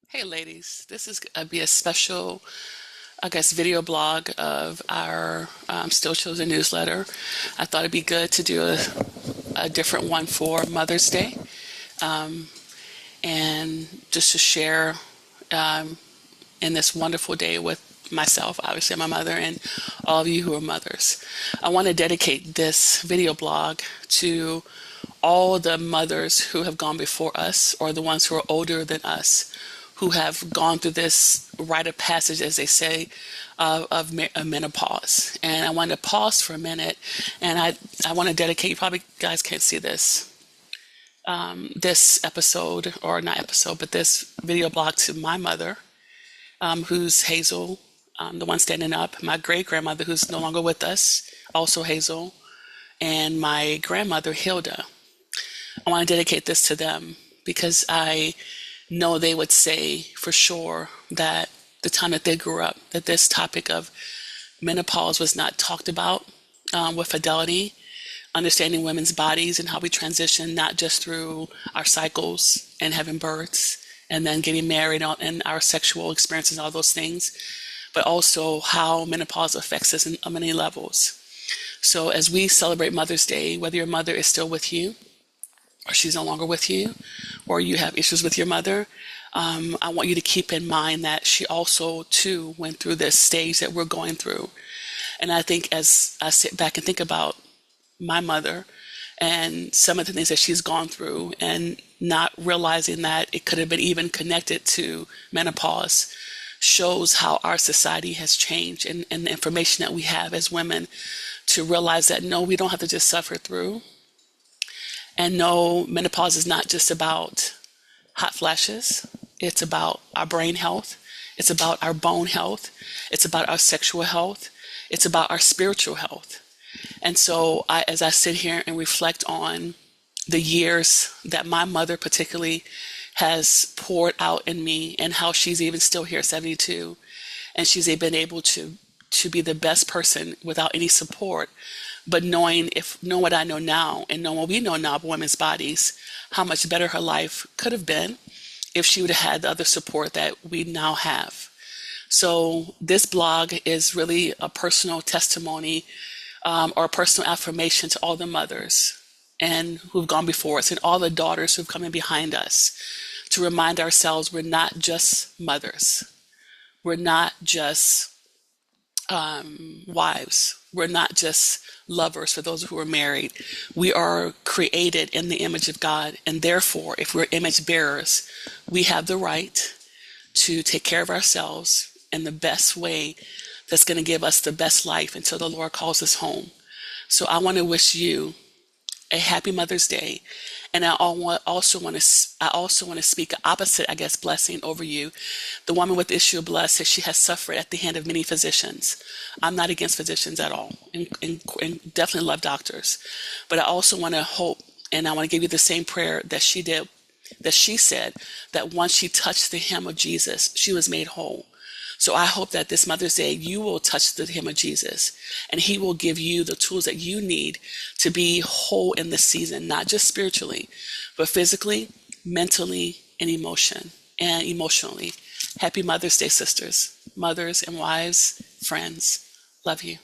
Hey ladies, this is gonna be a special, video blog of our Still Chosen newsletter. I thought it'd be good to do a different one for Mother's Day, and just to share in this wonderful day with myself, obviously my mother, and all of you who are mothers. I want to dedicate this video blog to all the mothers who have gone before us, or the ones who are older than us, who have gone through this rite of passage, as they say, of menopause. And I want to pause for a minute, and I want to dedicate, you probably guys can't see this, this episode, or not episode, but this video blog to my mother, who's Hazel, the one standing up, my great-grandmother who's no longer with us, also Hazel, and my grandmother, Hilda. I want to dedicate this to them because I know they would say for sure that the time that they grew up, that this topic of menopause was not talked about with fidelity, understanding women's bodies and how we transition, not just through our cycles and having births and then getting married and our sexual experiences and all those things, but also how menopause affects us on many levels. So as we celebrate Mother's Day, whether your mother is still with you, or she's no longer with you, or you have issues with your mother, I want you to keep in mind that she also, too, went through this stage that we're going through. And I think as I sit back and think about my mother and some of the things that she's gone through, and not realizing that it could have been even connected to menopause, shows how our society has changed, and the information that we have as women to realize that, no, we don't have to just suffer through. And no, menopause is not just about hot flashes. It's about our brain health. It's about our bone health. It's about our sexual health. It's about our spiritual health. And so as I sit here and reflect on the years that my mother particularly has poured out in me, and how she's even still here, 72, and she's been able to be the best person without any support, but know what I know now, and know what we know now about women's bodies, how much better her life could have been if she would have had the other support that we now have. So this blog is really a personal testimony, or a personal affirmation to all the mothers and who've gone before us, and all the daughters who've come in behind us, to remind ourselves we're not just mothers. We're not just wives. We're not just lovers for those who are married. We are created in the image of God. And therefore, if we're image bearers, we have the right to take care of ourselves in the best way that's going to give us the best life until the Lord calls us home. So I want to wish you a happy Mother's Day. And I also want to speak an opposite, blessing over you. The woman with the issue of blood says she has suffered at the hand of many physicians. I'm not against physicians at all, and definitely love doctors. But I also want to hope, and I want to give you the same prayer that she did, that she said that once she touched the hem of Jesus, she was made whole. So I hope that this Mother's Day, you will touch the hem of Jesus, and he will give you the tools that you need to be whole in this season, not just spiritually, but physically, mentally, and emotionally. Happy Mother's Day, sisters, mothers and wives, friends. Love you.